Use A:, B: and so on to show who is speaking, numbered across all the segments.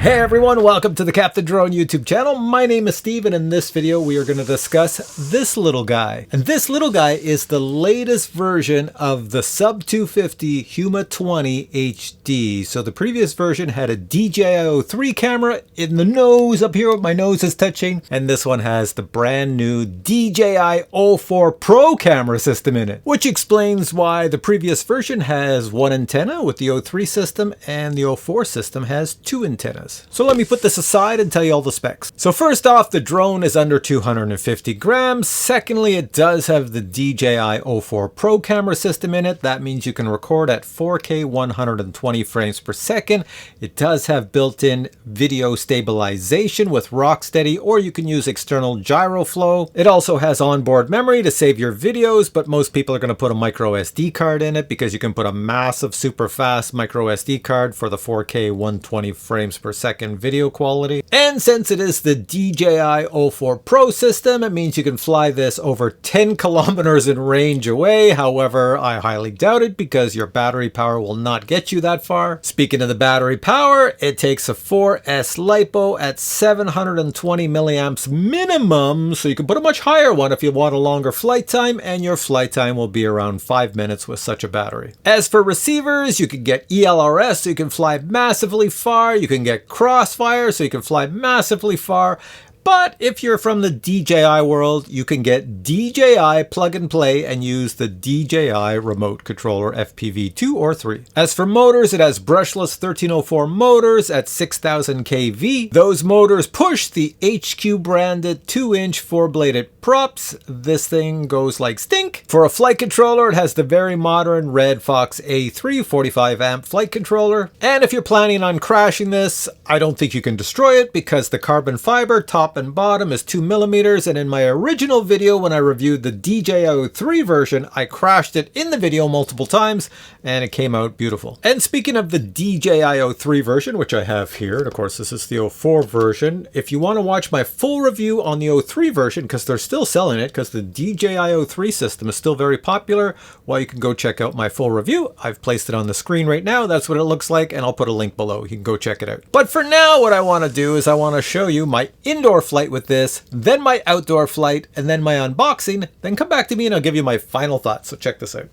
A: Hey everyone, welcome to the Captain Drone YouTube channel. My name is Steve, and in this video we are going to discuss this little guy. And this little guy is the latest version of the Sub250 Huma20 HD. So the previous version had a DJI 3 camera in the nose up here, my nose is touching. And this one has the brand new DJI 04 Pro camera system in it, which explains why the previous version has one antenna with the 03 system and the 04 system has two antennas. So let me put this aside and tell you all the specs. So first off, the drone is under 250 grams. Secondly, it does have the DJI 04 Pro camera system in it. That means you can record at 4K 120 frames per second. It does have built-in video stabilization with Rocksteady, or you can use external gyro flow. It also has onboard memory to save your videos, but most people are going to put a micro SD card in it because you can put a massive super fast micro SD card for the 4K 120 frames per second video quality. And since it is the DJI 04 Pro system, it means you can fly this over 10 kilometers in range away. However, I highly doubt it because your battery power will not get you that far. Speaking of the battery power, it takes a 4S LiPo at 720 milliamps minimum, so you can put a much higher one if you want a longer flight time, and your flight time will be around 5 minutes with such a battery. As for receivers, you can get ELRS, so you can fly massively far. You can get crossfire, so you can fly massively far. But if you're from the DJI world, you can get DJI plug and play and use the DJI remote controller FPV 2 or 3. As for motors, it has brushless 1304 motors at 6000 kV. Those motors push the HQ branded 2-inch 4-bladed props. This thing goes like stink. For a flight controller, it has the very modern Red Fox A3 45 amp flight controller. And if you're planning on crashing this, I don't think you can destroy it because the carbon fiber top and bottom is 2 millimeters, and in my original video when I reviewed the DJI 03 version, I crashed it in the video multiple times and it came out beautiful. And speaking of the DJI 03 version, which I have here, and of course this is the 04 version, if you want to watch my full review on the 03 version, because they're still selling it because the DJI 03 system is still very popular, well, you can go check out my full review. I've placed it on the screen right now. That's what it looks like, and I'll put a link below. You can go check it out. But for now, what I want to do is I want to show you my indoor flight with this, then my outdoor flight, and then my unboxing. Then come back to me and I'll give you my final thoughts. So check this out.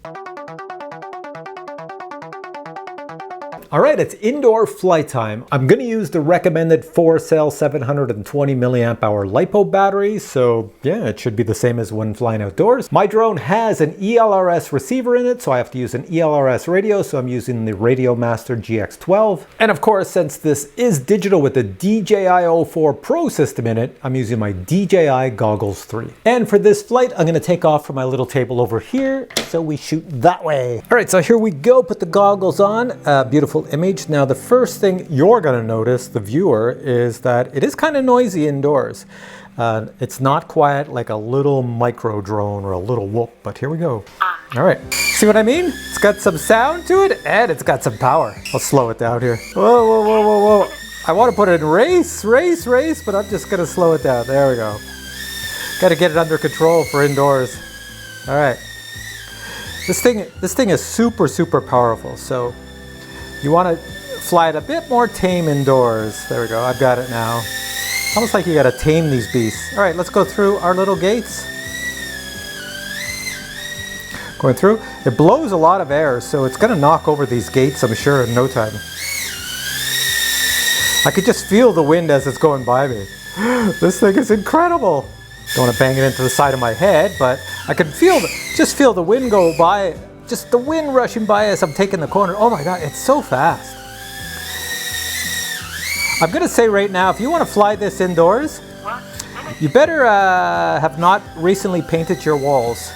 A: All right, it's indoor flight time. I'm going to use the recommended 4-cell 720 milliamp hour LiPo battery. So yeah, it should be the same as when flying outdoors. My drone has an ELRS receiver in it, so I have to use an ELRS radio. So I'm using the Radio Master GX12. And of course, since this is digital with the DJI 04 Pro system in it, I'm using my DJI Goggles 3. And for this flight, I'm going to take off from my little table over here. So we shoot that way. All right, so here we go. Put the goggles on. Beautiful image. Now the first thing you're going to notice, the viewer, is that it is kind of noisy indoors. It's not quiet like a little micro drone or a little whoop, but here we go. All right, see what I mean? It's got some sound to it and it's got some power. I'll slow it down here. Whoa, whoa, whoa, whoa, whoa. I want to put it in race, but I'm just going to slow it down. There we go. Got to get it under control for indoors. All right. This thing is super, super powerful. So you want to fly it a bit more tame indoors. There we go, I've got it now. Almost like you got to tame these beasts. All right, let's go through our little gates. Going through. It blows a lot of air, so it's going to knock over these gates, I'm sure, in no time. I could just feel the wind as it's going by me. This thing is incredible. Don't want to bang it into the side of my head, but I can just feel the wind go by. Just the wind rushing by as I'm taking the corner. Oh my God, it's so fast. I'm gonna say right now, if you wanna fly this indoors, you better have not recently painted your walls.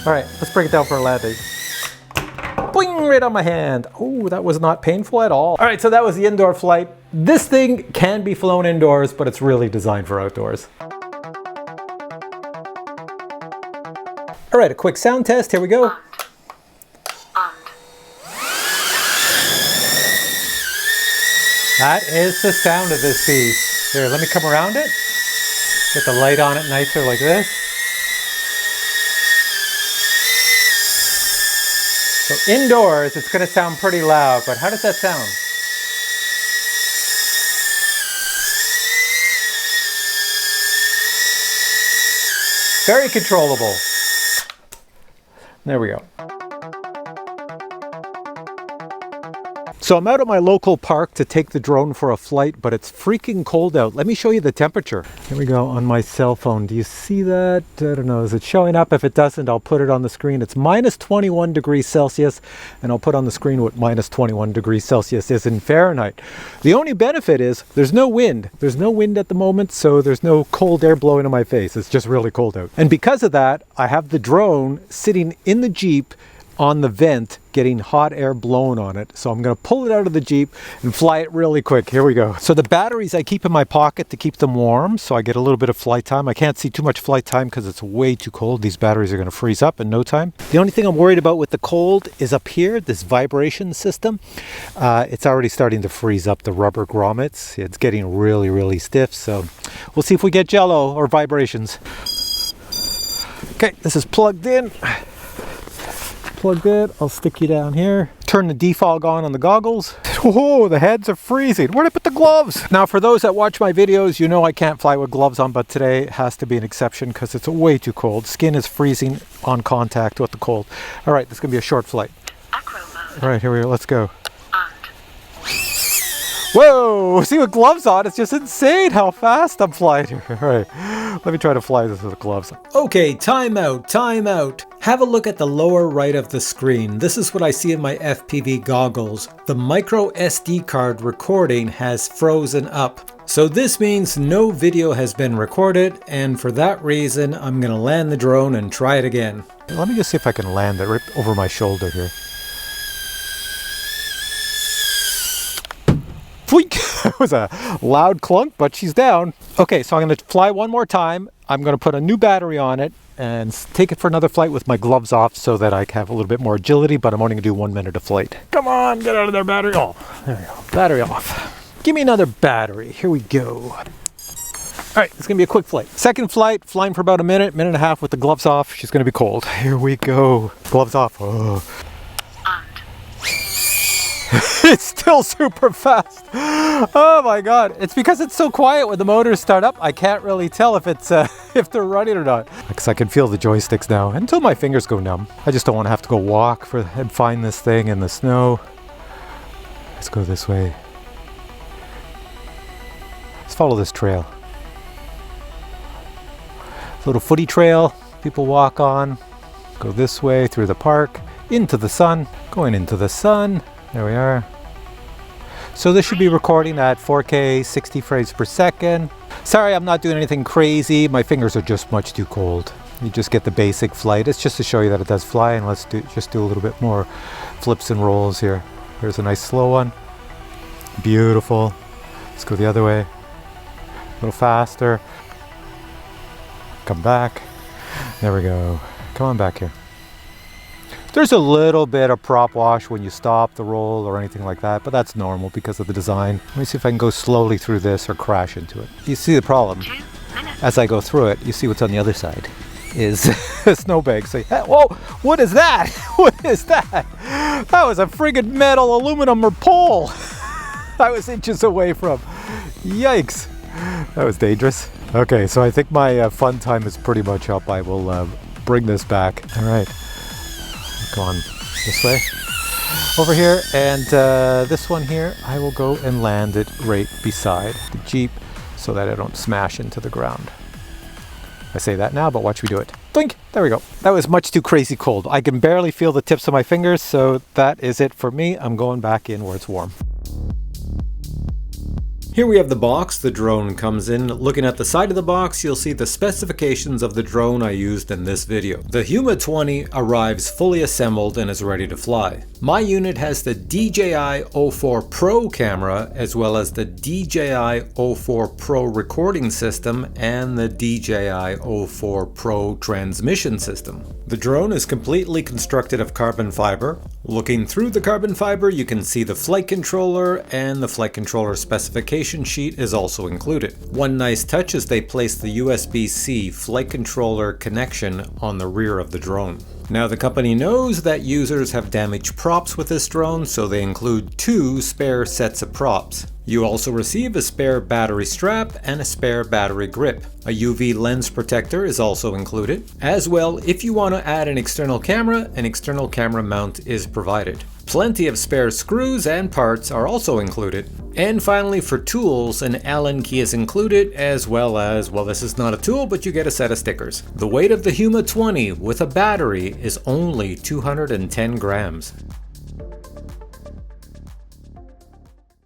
A: All right, let's bring it down for a landing. Boing, right on my hand. Oh, that was not painful at all. All right, so that was the indoor flight. This thing can be flown indoors, but it's really designed for outdoors. All right, a quick sound test, here we go. That is the sound of this beast. Here, let me come around it. Get the light on it nicer like this. So indoors, it's going to sound pretty loud, but how does that sound? Very controllable. There we go. So I'm out at my local park to take the drone for a flight, but it's freaking cold out. Let me show you the temperature. Here we go on my cell phone. Do you see that? I don't know. Is it showing up? If it doesn't, I'll put it on the screen. It's minus 21 degrees Celsius, and I'll put on the screen what minus 21 degrees Celsius is in Fahrenheit. The only benefit is there's no wind. There's no wind at the moment, so there's no cold air blowing in my face. It's just really cold out. And because of that, I have the drone sitting in the Jeep on the vent, getting hot air blown on it. So I'm going to pull it out of the Jeep and fly it really quick. Here we go. So the batteries I keep in my pocket to keep them warm, so I get a little bit of flight time. I can't see too much flight time because it's way too cold. These batteries are going to freeze up in no time. The only thing I'm worried about with the cold is up here, this vibration system. It's already starting to freeze up the rubber grommets. It's getting really, really stiff. So we'll see if we get jello or vibrations. Okay, this is plugged in. Plugged in. I'll stick you down here. Turn the defog on the goggles. Whoa, the heads are freezing. Where'd I put the gloves? Now, for those that watch my videos, you know I can't fly with gloves on, but today has to be an exception because it's way too cold. Skin is freezing on contact with the cold. All right, this is going to be a short flight. All right, here we go. Let's go. Whoa, see with gloves on, it's just insane how fast I'm flying here. All right, let me try to fly this with gloves. Okay, time out, time out. Have a look at the lower right of the screen. This is what I see in my FPV goggles. The micro SD card recording has frozen up. So this means no video has been recorded, and for that reason, I'm gonna land the drone and try it again. Let me just see if I can land it right over my shoulder here. That was a loud clunk, but she's down. Okay, so I'm going to fly one more time. I'm going to put a new battery on it and take it for another flight with my gloves off so that I can have a little bit more agility, but I'm only going to do 1 minute of flight. Come on, get out of there, battery. Oh, there we go. Battery off. Give me another battery. Here we go. All right, it's going to be a quick flight. Second flight, flying for about a minute and a half with the gloves off. She's going to be cold. Here we go. Gloves off. Oh. It's still super fast. Oh my god. It's because it's so quiet when the motors start up. I can't really tell if it's if they're running or not. Because I can feel the joysticks now until my fingers go numb. I just don't want to have to go walk and find this thing in the snow. Let's go this way. Let's follow this trail. Little footy trail people walk on. Go this way through the park, into the sun, going into the sun. There we are. So this should be recording at 4K, 60 frames per second. Sorry, I'm not doing anything crazy. My fingers are just much too cold. You just get the basic flight. It's just to show you that it does fly, and let's just do a little bit more flips and rolls here. Here's a nice slow one. Beautiful. Let's go the other way. A little faster. Come back. There we go. Come on back here. There's a little bit of prop wash when you stop the roll or anything like that, but that's normal because of the design. Let me see if I can go slowly through this or crash into it. You see the problem. As I go through it, you see what's on the other side is a snowbank. So, whoa, what is that? What is that? That was a friggin' metal aluminum or pole. I was inches away from. Yikes. That was dangerous. Okay, so I think my fun time is pretty much up. I will bring this back. All right. Go on this way over here, and this one here I will go and land it right beside the Jeep so that I don't smash into the ground. I say that now, but watch me do it. Blink! There we go. That was much too crazy cold. I can barely feel the tips of my fingers, so that is it for me. I'm going back in where it's warm. Here we have the box the drone comes in. Looking at the side of the box, you'll see the specifications of the drone I used in this video. The Huma20 arrives fully assembled and is ready to fly. My unit has the DJI 04 Pro camera, as well as the DJI 04 Pro recording system and the DJI 04 Pro transmission system. The drone is completely constructed of carbon fiber. Looking through the carbon fiber, you can see the flight controller, and the flight controller specification sheet is also included. One nice touch is they placed the USB-C flight controller connection on the rear of the drone. Now the company knows that users have damaged props with this drone, so they include 2 spare sets of props. You also receive a spare battery strap and a spare battery grip. A UV lens protector is also included. As well, if you want to add an external camera mount is provided. Plenty of spare screws and parts are also included. And finally, for tools, an Allen key is included, as well as, well, this is not a tool, but you get a set of stickers. The weight of the Huma20 with a battery is only 210 grams.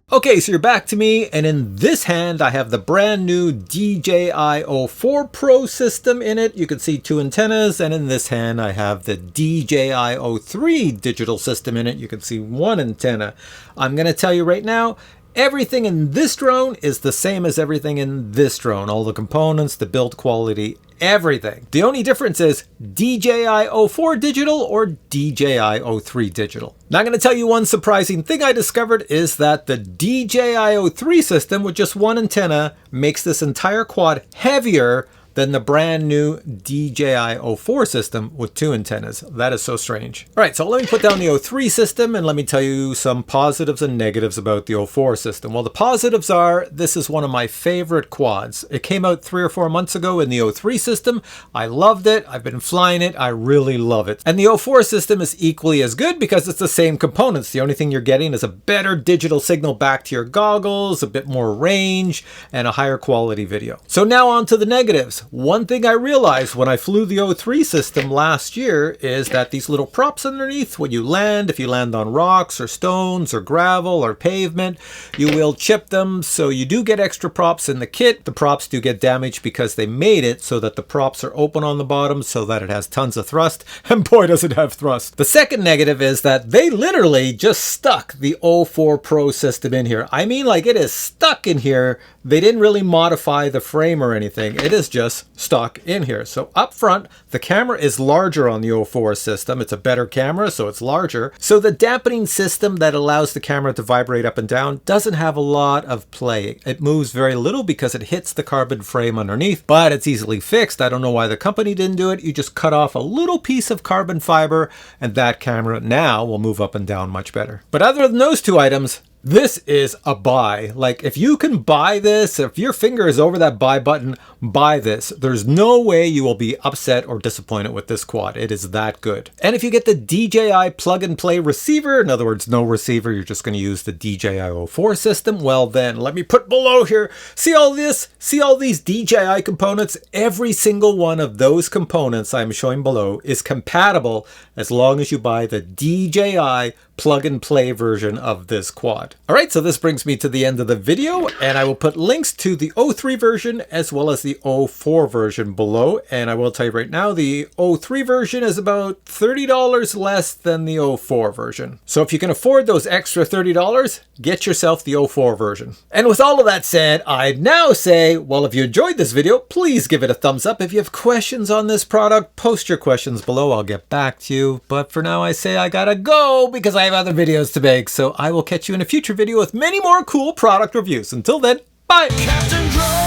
A: Okay, so you're back to me, and in this hand I have the brand new DJI 04 Pro system in it. You can see 2 antennas, and in this hand I have the DJI 03 digital system in it. You can see 1 antenna. I'm going to tell you right now, everything in this drone is the same as everything in this drone. All the components, the build quality, everything. The only difference is DJI 04 digital or DJI 03 digital. Now I'm going to tell you one surprising thing I discovered is that the DJI 03 system with just 1 antenna makes this entire quad heavier than the brand new DJI 04 system with 2 antennas. That is so strange. All right, so let me put down the 03 system and let me tell you some positives and negatives about the 04 system. Well, the positives are, this is one of my favorite quads. It came out 3 or 4 months ago in the 03 system. I loved it. I've been flying it. I really love it. And the 04 system is equally as good because it's the same components. The only thing you're getting is a better digital signal back to your goggles, a bit more range, and a higher quality video. So now on to the negatives. One thing I realized when I flew the 03 system last year is that these little props underneath, when you land, if you land on rocks or stones or gravel or pavement, you will chip them. So you do get extra props in the kit. The props do get damaged because they made it so that the props are open on the bottom so that it has tons of thrust. And boy, does it have thrust. The second negative is that they literally just stuck the 04 Pro system in here. I mean, like, it is stuck in here. They didn't really modify the frame or anything. It is just stuck in here. So up front, the camera is larger on the 04 system. It's a better camera, so it's larger. So the dampening system that allows the camera to vibrate up and down doesn't have a lot of play. It moves very little because it hits the carbon frame underneath, but it's easily fixed. I don't know why the company didn't do it. You just cut off a little piece of carbon fiber and that camera now will move up and down much better. But other than those 2 items, this is a buy. Like, if you can buy this, if your finger is over that buy button, buy this. There's no way you will be upset or disappointed with this quad. It is that good. And if you get the DJI plug and play receiver, in other words, no receiver, you're just going to use the DJI 04 system, well then, let me put below here. See all this? See all these DJI components? Every single one of those components I'm showing below is compatible as long as you buy the DJI plug and play version of this quad. All right, so this brings me to the end of the video, and I will put links to the 03 version as well as the 04 version below. And I will tell you right now, the 03 version is about $30 less than the 04 version. So if you can afford those extra $30, get yourself the 04 version. And with all of that said, I now say, well, if you enjoyed this video, please give it a thumbs up. If you have questions on this product, post your questions below. I'll get back to you. But for now, I say I gotta go because I have other videos to make. So I will catch you in a future video with many more cool product reviews. Until then, bye! Captain Drone!